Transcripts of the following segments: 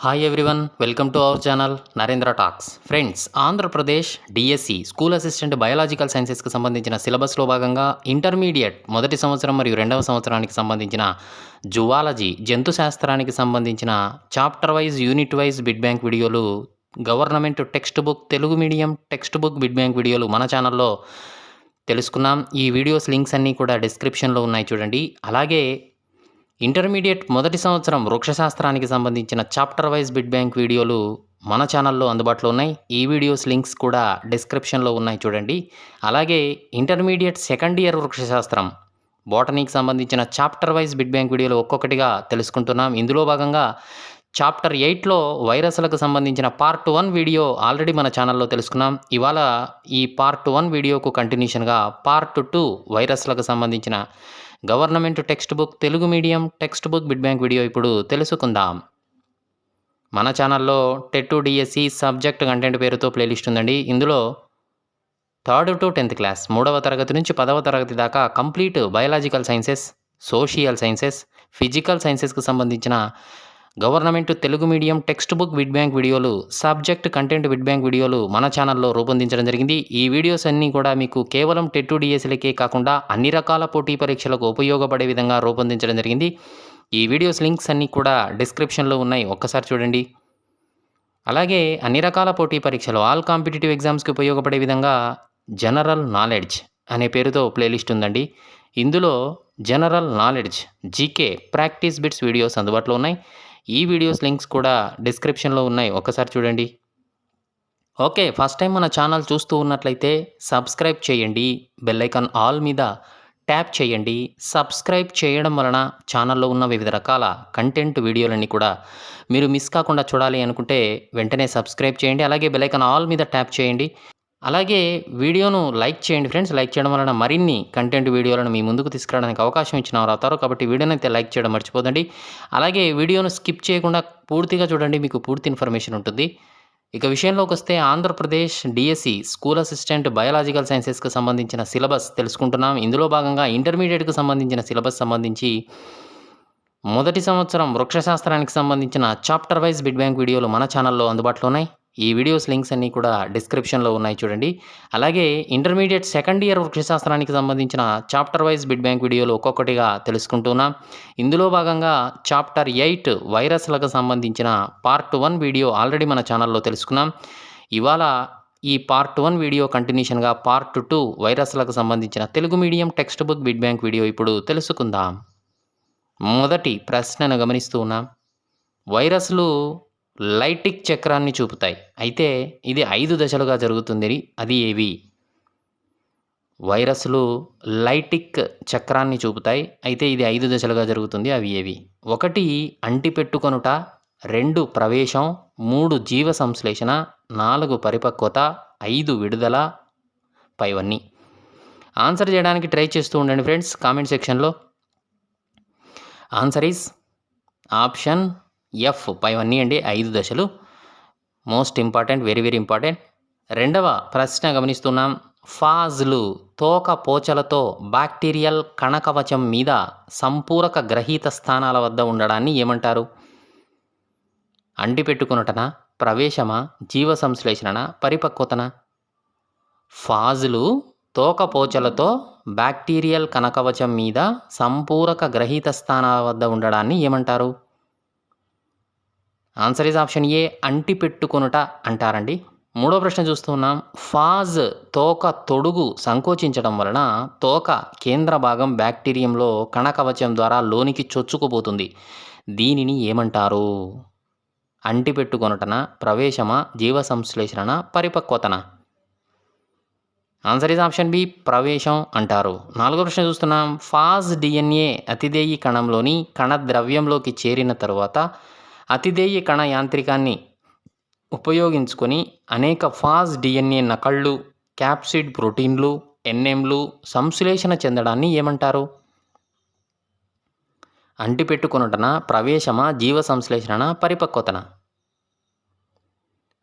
Hi everyone, welcome to our channel Narendra talks. Friends, Andhra Pradesh DSC school assistant biological సైన్సెస్కి సంబంధించిన సిలబస్లో భాగంగా ఇంటర్మీడియట్ మొదటి సంవత్సరం మరియు రెండవ సంవత్సరానికి సంబంధించిన జువాలజీ జంతు శాస్త్రానికి సంబంధించిన chapter wise unit wise bit bank వీడియోలు, government textbook Telugu medium text book bit bank వీడియోలు మన ఛానల్లో తెలుసుకున్నాం. ఈ వీడియోస్ లింక్స్ అన్నీ కూడా డిస్క్రిప్షన్లో ఉన్నాయి, చూడండి. అలాగే ఇంటర్మీడియట్ మొదటి సంవత్సరం వృక్షశాస్త్రానికి సంబంధించిన చాప్టర్ వైజ్ బిడ్ బ్యాంక్ వీడియోలు మన ఛానల్లో అందుబాటులో ఉన్నాయి. ఈ వీడియోస్ లింక్స్ కూడా డిస్క్రిప్షన్లో ఉన్నాయి, చూడండి. అలాగే ఇంటర్మీడియట్ సెకండ్ ఇయర్ వృక్షశాస్త్రం బోటనీకి సంబంధించిన చాప్టర్ వైజ్ బిడ్ బ్యాంక్ వీడియోలు ఒక్కొక్కటిగా తెలుసుకుంటున్నాం. ఇందులో భాగంగా చాప్టర్ 8లో వైరస్లకు సంబంధించిన పార్ట్ 1 వీడియో ఆల్రెడీ మన ఛానల్లో తెలుసుకున్నాం. ఇవాళ ఈ పార్ట్ 1 వీడియోకు కంటిన్యూషన్గా పార్ట్ 2 వైరస్లకు సంబంధించిన government textbook Telugu medium text book bit bank video ఇప్పుడు తెలుసుకుందాం. మన ఛానల్లో టెట్ డిఎస్సి సబ్జెక్ట్ కంటెంట్ పేరుతో ప్లేలిస్ట్ ఉందండి. ఇందులో 3rd to 10th క్లాస్ 3వ తరగతి నుంచి 10వ తరగతి దాకా complete biological sciences, social sciences, physical సైన్సెస్కి సంబంధించిన government Telugu medium text book bit bank వీడియోలు, సబ్జెక్ట్ కంటెంట్ బిడ్ బ్యాంక్ వీడియోలు మన ఛానల్లో రూపొందించడం జరిగింది. ఈ వీడియోస్ అన్నీ కూడా మీకు కేవలం టెట్ డిఎస్సీలకే కాకుండా అన్ని రకాల పోటీ పరీక్షలకు ఉపయోగపడే విధంగా రూపొందించడం జరిగింది. ఈ వీడియోస్ లింక్స్ అన్నీ కూడా డిస్క్రిప్షన్లో ఉన్నాయి, ఒక్కసారి చూడండి. అలాగే అన్ని రకాల పోటీ పరీక్షలు, ఆల్ కాంపిటేటివ్ ఎగ్జామ్స్కి ఉపయోగపడే విధంగా జనరల్ నాలెడ్జ్ అనే పేరుతో ప్లేలిస్ట్ ఉందండి. ఇందులో general knowledge GK practice bits videos అందుబాటులో ఉన్నాయి. ఈ వీడియోస్ లింక్స్ కూడా డిస్క్రిప్షన్లో ఉన్నాయి, ఒక్కసారి చూడండి. ఓకే, ఫస్ట్ టైం మన ఛానల్ చూస్తూ ఉన్నట్లయితే సబ్స్క్రైబ్ చేయండి, బెల్ ఐకాన్ ఆల్ మీద ట్యాప్ చేయండి. సబ్స్క్రైబ్ చేయడం వలన ఛానల్లో ఉన్న వివిధ రకాల కంటెంట్ వీడియోలన్నీ కూడా మీరు మిస్ కాకుండా చూడాలి అనుకుంటే వెంటనే సబ్స్క్రైబ్ చేయండి. అలాగే బెల్ ఐకాన్ ఆల్ మీద ట్యాప్ చేయండి. అలాగే వీడియోను లైక్ చేయండి ఫ్రెండ్స్. లైక్ చేయడం వలన మరిన్ని కంటెంట్ వీడియోలను మీ ముందుకు తీసుకురావడానికి అవకాశం ఇచ్చిన వారు అవుతారు. కాబట్టి వీడియోని అయితే లైక్ చేయడం మర్చిపోదండి. అలాగే వీడియోను స్కిప్ చేయకుండా పూర్తిగా చూడండి, మీకు పూర్తి ఇన్ఫర్మేషన్ ఉంటుంది. ఇక విషయంలోకి వస్తే Andhra Pradesh DSC school assistant biological సైన్సెస్కి సంబంధించిన సిలబస్ తెలుసుకుంటున్నాం. ఇందులో భాగంగా ఇంటర్మీడియట్కి సంబంధించిన సిలబస్ సంబంధించి మొదటి సంవత్సరం వృక్షశాస్త్రానికి సంబంధించిన చాప్టర్ వైజ్ బిడ్ బ్యాంక్ వీడియోలు మన ఛానల్లో అందుబాటులో ఉన్నాయి. ఈ వీడియోస్ లింక్స్ అన్నీ కూడా డిస్క్రిప్షన్లో ఉన్నాయి, చూడండి. అలాగే ఇంటర్మీడియట్ సెకండ్ ఇయర్ వృక్షశాస్త్రానికి సంబంధించిన చాప్టర్ వైజ్ బిడ్ బ్యాంక్ వీడియోలు ఒక్కొక్కటిగా తెలుసుకుంటున్నాం. ఇందులో భాగంగా చాప్టర్ 8 వైరస్లకు సంబంధించిన పార్ట్ 1 వీడియో ఆల్రెడీ మన ఛానల్లో తెలుసుకున్నాం. ఇవాళ ఈ పార్ట్ 1 వీడియో కంటిన్యూషన్గా పార్ట్ 2 వైరస్లకు సంబంధించిన Telugu medium text book bit bank video ఇప్పుడు తెలుసుకుందాం. మొదటి ప్రశ్నను గమనిస్తూ ఉన్నాం. వైరస్లు లైటిక్ చక్రాన్ని చూపుతాయి, అయితే ఇది 5 దశలుగా జరుగుతుంది. అది ఏవి? వైరస్లు లైటిక్ చక్రాన్ని చూపుతాయి, అయితే ఇది 5 దశలుగా జరుగుతుంది. అవి ఏవి? 1 అంటిపెట్టుకొనుట, 2 ప్రవేశం, 3 జీవ సంశ్లేషణ, 4 పరిపక్వత, 5 విడుదల, పైవన్నీ. ఆన్సర్ చేయడానికి ట్రై చేస్తూ ఉండండి ఫ్రెండ్స్ కామెంట్ సెక్షన్లో. ఆన్సర్ ఈజ్ ఆప్షన్ ఎఫ్, పైవన్నీ అండి, 5 దశలు. Most important, very very important. రెండవ ప్రశ్న గమనిస్తున్నాం. ఫాజ్లు తోక పోచలతో బ్యాక్టీరియల్ కణకవచం మీద సంపూరక గ్రహీత స్థానాల వద్ద ఉండడాన్ని ఏమంటారు? అంటిపెట్టుకునటనా, ప్రవేశమా, జీవ సంశ్లేషణ, పరిపక్వతన? ఫాజ్లు తోక పోచలతో బ్యాక్టీరియల్ కణకవచం మీద సంపూరక గ్రహీత స్థానాల వద్ద ఉండడాన్ని ఏమంటారు? ఆన్సర్ ఈజ్ ఆప్షన్ ఏ, అంటిపెట్టుకొనుట అంటారండి. మూడో ప్రశ్న చూస్తున్నాం. ఫాజ్ తోక తొడుగు సంకోచించడం వలన తోక కేంద్ర భాగం బ్యాక్టీరియంలో కణకవచం ద్వారా లోనికి చొచ్చుకుపోతుంది. దీనిని ఏమంటారు? అంటిపెట్టుకొనుటన, ప్రవేశమా, జీవ సంశ్లేషణ, పరిపక్వతన? ఆన్సర్ ఈజ్ ఆప్షన్ బి, ప్రవేశం అంటారు. నాలుగో ప్రశ్న చూస్తున్నాం. ఫాజ్ డిఎన్ఏ అతిదేయి కణంలోని కణ ద్రవ్యంలోకి చేరిన తరువాత అతిదేయి కణ యాంత్రికాన్ని ఉపయోగించుకొని అనేక ఫాజ్ డిఎన్ఏ నకళ్ళు, క్యాప్సిడ్ ప్రోటీన్లు, ఎన్ఎంలు సంశ్లేషణ చెందడాన్ని ఏమంటారు? అంటిపెట్టుకొనుటన, ప్రవేశమా, జీవ సంశ్లేషణ, పరిపక్వతన?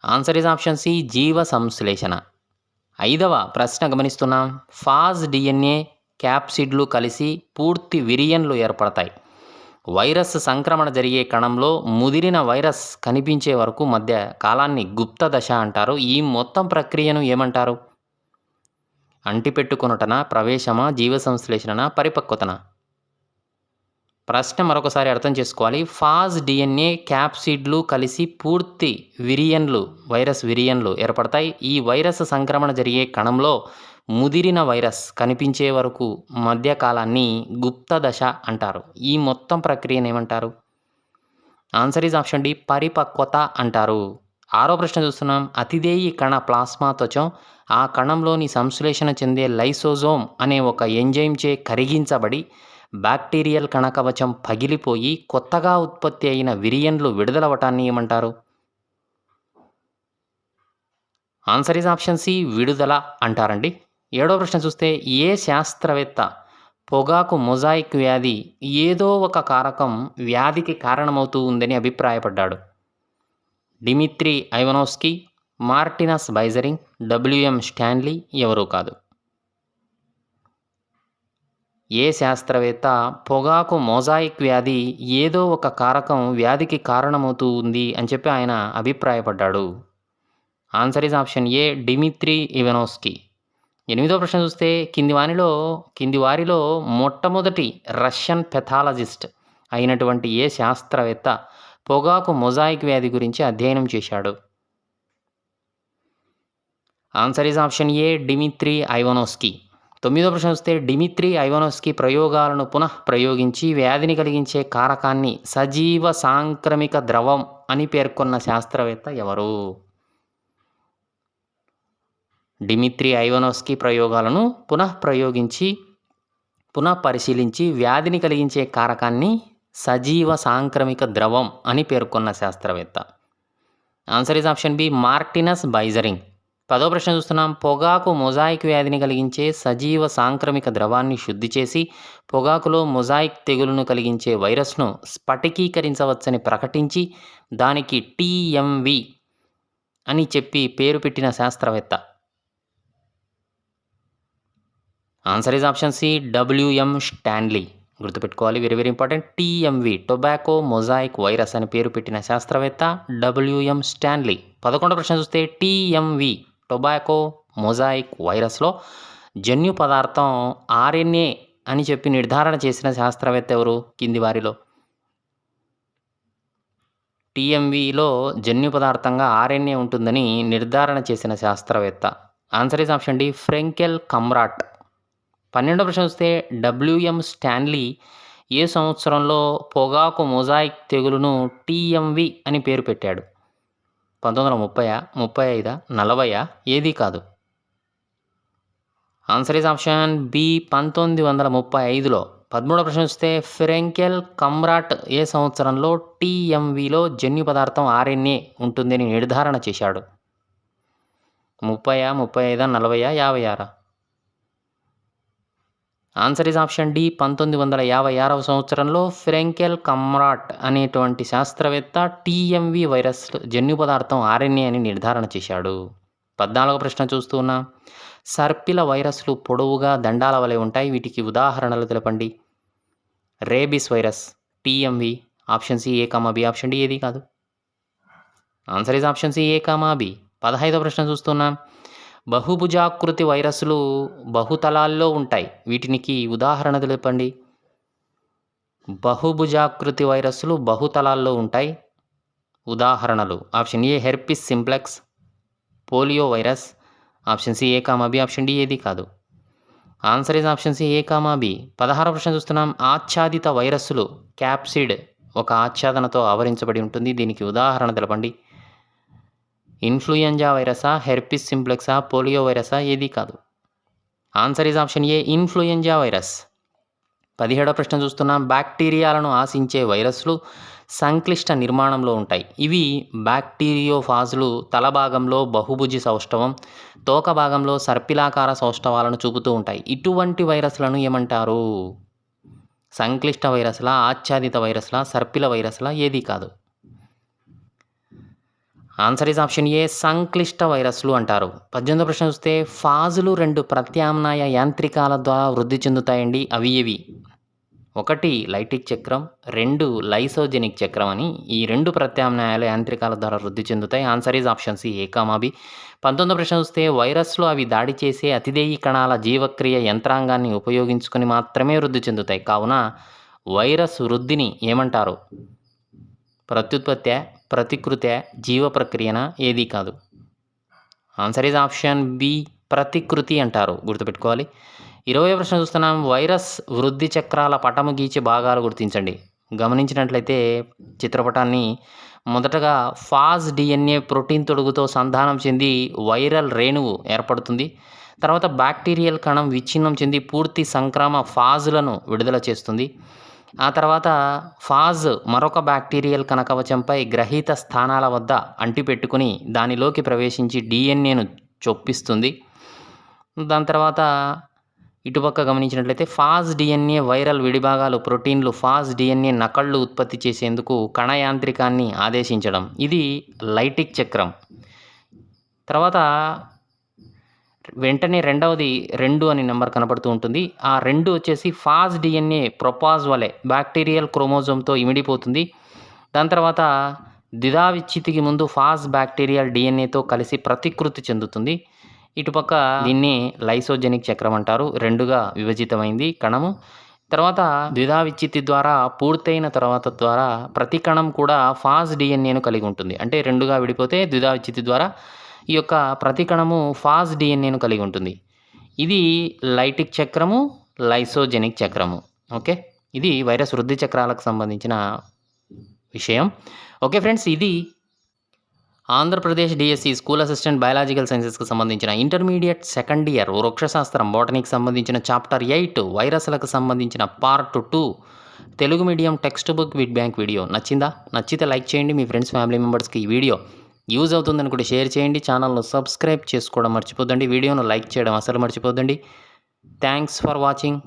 ఆన్సర్ ఈజ్ ఆప్షన్ సి, జీవ సంశ్లేషణ. ఐదవ ప్రశ్న గమనిస్తున్నాం. ఫాజ్ డిఎన్ఏ క్యాప్సిడ్లు కలిసి పూర్తి విరియన్లు ఏర్పడతాయి. వైరస్ సంక్రమణ జరిగే కణంలో ముదిరిన వైరస్ కనిపించే వరకు మధ్య కాలాన్ని గుప్త దశ అంటారు. ఈ మొత్తం ప్రక్రియను ఏమంటారు? అంటిపెట్టుకొనుటనా, ప్రవేశమా, జీవసంశ్లేషణ, పరిపక్వతన? ప్రశ్న మరొకసారి అర్థం చేసుకోవాలి. ఫాజ్ డిఎన్ఏ క్యాప్సిడ్లు కలిసి పూర్తి వైరస్ విరియన్లు ఏర్పడతాయి. ఈ వైరస్ సంక్రమణ జరిగే కణంలో ముదిరిన వైరస్ కనిపించే వరకు మధ్యకాలాన్ని గుప్త దశ అంటారు. ఈ మొత్తం ప్రక్రియను ఏమంటారు? ఆన్సర్ ఈజ్ ఆప్షన్ డి, పరిపక్వత అంటారు. 6వ ప్రశ్న చూస్తున్నాం. అతిదేయి కణ ప్లాస్మా త్వచం ఆ కణంలోని సంశ్లేషణ చెందే లైసోజోమ్ అనే ఒక ఎంజైమ్చే కరిగించబడి బ్యాక్టీరియల్ కణకవచం పగిలిపోయి కొత్తగా ఉత్పత్తి అయిన విరియన్లు విడుదలవటాన్ని ఏమంటారు? ఆన్సర్ ఈజ్ ఆప్షన్ సి, విడుదల అంటారండి. 7వ ప్రశ్న చూస్తే ఏ శాస్త్రవేత్త పొగాకు మొజాయిక్ వ్యాధి ఏదో ఒక కారకం వ్యాధికి కారణమవుతూ ఉందని అభిప్రాయపడ్డాడు? డిమిత్రీ ఐవనోవ్స్కీ, మార్టినస్ బైజరింగ్, డబ్ల్యూఎం స్టాన్లీ, ఎవరూ కాదు. ఏ శాస్త్రవేత్త పొగాకు మొజాయిక్ వ్యాధి ఏదో ఒక కారకం వ్యాధికి కారణమవుతూ ఉంది అని చెప్పి ఆయన అభిప్రాయపడ్డాడు? Answer is option A, Dmitri Ivanovsky. 8వ ప్రశ్న చూస్తే కింది వారిలో మొట్టమొదటి రష్యన్ పెథాలజిస్ట్ అయినటువంటి ఏ శాస్త్రవేత్త పొగాకు మొజాయిక్ వ్యాధి గురించి అధ్యయనం చేశాడు? Answer is option A, Dmitri Ivanovsky. 9వ ప్రశ్న చూస్తే డిమిత్రీ ఐవనోవ్స్కీ ప్రయోగాలను పునః ప్రయోగించి వ్యాధిని కలిగించే కారకాన్ని సజీవ సాంక్రమిక ద్రవం అని పేర్కొన్న శాస్త్రవేత్త ఎవరు? డిమిత్రీ ఐవనోవ్స్కీ ప్రయోగాలను పునః పరిశీలించి వ్యాధిని కలిగించే కారకాన్ని సజీవ సాంక్రమిక ద్రవం అని పేర్కొన్న శాస్త్రవేత్త? Answer is option B, Martinus Beijerinck. 10వ ప్రశ్న చూస్తున్నాం. పొగాకు మొజాయిక్ వ్యాధిని కలిగించే సజీవ సాంక్రమిక ద్రవాన్ని శుద్ధి చేసి పొగాకులో మొజాయిక్ తెగులును కలిగించే వైరస్ను స్ఫటికీకరించవచ్చని ప్రకటించి దానికి టీఎంవి అని చెప్పి పేరు పెట్టిన శాస్త్రవేత్త? Answer is option C, WM Stanley. గుర్తుపెట్టుకోవాలి, very very important. TMV, tobacco mosaic virus అని పేరు పెట్టిన శాస్త్రవేత్త డబ్ల్యూఎం స్టాన్లీ. 11వ ప్రశ్న చూస్తే టీఎంవి, టొబాకో మొజాయిక్ వైరస్లో జన్యు పదార్థం ఆర్ఎన్ఏ అని చెప్పి నిర్ధారణ చేసిన శాస్త్రవేత్త ఎవరు కింది వారిలో? టీఎంవిలో జన్యు పదార్థంగా ఆర్ఎన్ఏ ఉంటుందని నిర్ధారణ చేసిన శాస్త్రవేత్త? Answer is option D, Fraenkel Conrat. 12వ ప్రశ్న చూస్తే డబ్ల్యూఎం స్టాన్లీ ఏ సంవత్సరంలో పొగాకు మొజాయిక్ తెగులును టీఎంవి అని పేరు పెట్టాడు? 1930, 35, 40, ఏదీ కాదు. ఆన్సర్ ఈజ్ ఆప్షన్ బి, 1935లో. 13వ ప్రశ్న చూస్తే ఫ్రెంకెల్ కమ్రాట్ ఏ సంవత్సరంలో టీఎంవిలో జన్యు పదార్థం ఆర్ఎన్ఏ ఉంటుందని నిర్ధారణ చేశాడు? 30, 35, 40, 56? ఆన్సర్ ఈజ్ ఆప్షన్ డి, 1956వ సంవత్సరంలో ఫ్రెంకెల్ కమ్రాట్ అనేటువంటి శాస్త్రవేత్త టీఎంవి వైరస్ జన్యు పదార్థం ఆర్ఎన్ఏ అని నిర్ధారణ చేశాడు. 14వ ప్రశ్న చూస్తూ ఉన్నాం. సర్పిల వైరస్లు పొడవుగా దండాల వలె ఉంటాయి, వీటికి ఉదాహరణలు తెలపండి? Rabies virus, TMV. Option C, A comma B. Option D ఏది కాదు. Answer is option C, A comma B. 15వ ప్రశ్న చూస్తున్నాం. బహుభుజాకృతి వైరస్లు బహుతలాల్లో ఉంటాయి, వీటికి ఉదాహరణ తెలపండి? బహుభుజాకృతి వైరస్లు బహుతలాల్లో ఉంటాయి, ఉదాహరణలు? Option A, herpes simplex, polio virus. Option C, A comma B. Option D ఏది కాదు. Answer is option C, A comma B. 16వ ప్రశ్న చూస్తున్నాం. ఆచ్ఛాదిత వైరస్సులు క్యాప్సిడ్ ఒక ఆచ్ఛాదనతో ఆవరించబడి ఉంటుంది, దీనికి ఉదాహరణ తెలపండి? ఇన్ఫ్లుయెంజా వైరసా, హెర్పిస్ సింప్లెక్సా, పోలియో వైరసా, ఏది కాదు. Answer is option A, influenza virus. 17వ ప్రశ్న చూస్తున్నాం. బ్యాక్టీరియాలను ఆశించే వైరస్లు సంక్లిష్ట నిర్మాణంలో ఉంటాయి, ఇవి బ్యాక్టీరియోఫాజులు. తల భాగంలో బహుభుజి సౌష్ఠవం, తోక భాగంలో సర్పిలాకార సౌష్ఠవాలను చూపుతూ ఉంటాయి. ఇటువంటి వైరస్లను ఏమంటారు? సంక్లిష్ట వైరస్లా, ఆచ్ఛాదిత వైరస్లా, సర్పిల వైరస్లా, ఏది కాదు. ఆన్సర్ ఈజ్ ఆప్షన్ ఏ, సంక్లిష్ట వైరస్లు అంటారు. 18వ ప్రశ్న చూస్తే ఫాజులు 2 ప్రత్యామ్నాయ యాంత్రికాల ద్వారా వృద్ధి చెందుతాయండి, అవి ఏవి? ఒకటి లైటిక్ చక్రం, 2 లైసోజెనిక్ చక్రం అని ఈ 2 ప్రత్యామ్నాయాలు యాంత్రికాల ద్వారా వృద్ధి చెందుతాయి. Answer is option C A, B. 19వ ప్రశ్న చూస్తే వైరస్‌లు అవి దాడి చేసే అతిదేయి కణాల జీవక్రియ యంత్రాంగాన్ని ఉపయోగించుకొని మాత్రమే వృద్ధి చెందుతాయి. కావున వైరస్ వృద్ధిని ఏమంటారు? ప్రత్యుత్పత్త్యా, ప్రతికృత్యా, జీవ ప్రక్రియనా? ఏదీ కాదు. ఆన్సర్ ఈజ్ ఆప్షన్ బి ప్రతికృతి అంటారు. గుర్తుపెట్టుకోవాలి. 20వ ప్రశ్న చూస్తున్నాం. వైరస్ వృద్ధి చక్రాల పటము గీచే భాగాలు గుర్తించండి. గమనించినట్లయితే చిత్రపటాన్ని మొదటగా ఫాజ్ DNA ప్రోటీన్ తొడుగుతో సంధానం చెంది వైరల్ రేణువు ఏర్పడుతుంది. తర్వాత బ్యాక్టీరియల్ కణం విచ్ఛిన్నం చెంది పూర్తి సంక్రమ ఫాజులను విడుదల చేస్తుంది. ఆ తర్వాత ఫాజ్ మరొక బ్యాక్టీరియల్ కణకవచంపై గ్రహీత స్థానాల వద్ద అంటిపెట్టుకుని దానిలోకి ప్రవేశించి DNAను చొప్పిస్తుంది. దాని తర్వాత ఇటుపక్క గమనించినట్లయితే ఫాజ్ DNA వైరల్ విడిభాగాలు ప్రోటీన్లు ఫాజ్ DNA నకళ్ళు ఉత్పత్తి చేసేందుకు కణయాంత్రికాన్ని ఆదేశించడం. ఇది లైటిక్ చక్రం. తర్వాత వెంటనే రెండవది 2 అని నెంబర్ కనపడుతూ ఉంటుంది. ఆ 2 వచ్చేసి ఫాజ్ DNA ప్రొపాజ్ వలె బ్యాక్టీరియల్ క్రోమోజోమ్తో ఇమిడిపోతుంది. దాని తర్వాత ద్విధావిచ్ఛితికి ముందు ఫాజ్ బ్యాక్టీరియల్ DNAతో కలిసి ప్రతికృతి చెందుతుంది. ఇటుపక్క దీన్ని లైసోజెనిక్ చక్రం అంటారు. 2గా విభజితమైంది కణము. తర్వాత ద్విధావిచ్ఛితి ద్వారా పూర్తయిన తర్వాత ద్వారా ప్రతి కణం కూడా ఫాజ్ DNAను కలిగి ఉంటుంది. అంటే 2గా విడిపోతే ద్విధావిచ్ఛితి ద్వారా ఈ యొక్క ప్రతి కణము ఫాజ్ DNAను కలిగి ఉంటుంది. ఇది లైటిక్ చక్రము, లైసోజెనిక్ చక్రము. ఓకే, ఇది వైరస్ వృద్ధి చక్రాలకు సంబంధించిన విషయం. ఓకే ఫ్రెండ్స్, ఇది Andhra Pradesh DSE school assistant biological సైన్సెస్కి సంబంధించిన ఇంటర్మీడియట్ సెకండ్ ఇయర్ వృక్షశాస్త్రం బోటనీకి సంబంధించిన చాప్టర్ 8 వైరస్లకు సంబంధించిన part 2 Telugu medium text book bit bank video నచ్చిందా? నచ్చితే లైక్ చేయండి. మీ ఫ్రెండ్స్ ఫ్యామిలీ మెంబర్స్కి ఈ వీడియో యూజ్ అవుతుందని కూడా షేర్ చేయండి. ఛానల్ను సబ్స్క్రైబ్ చేసుకోవడం మర్చిపోద్దండి. వీడియోను లైక్ చేయడం అసలు మర్చిపోద్దండి. Thanks for watching.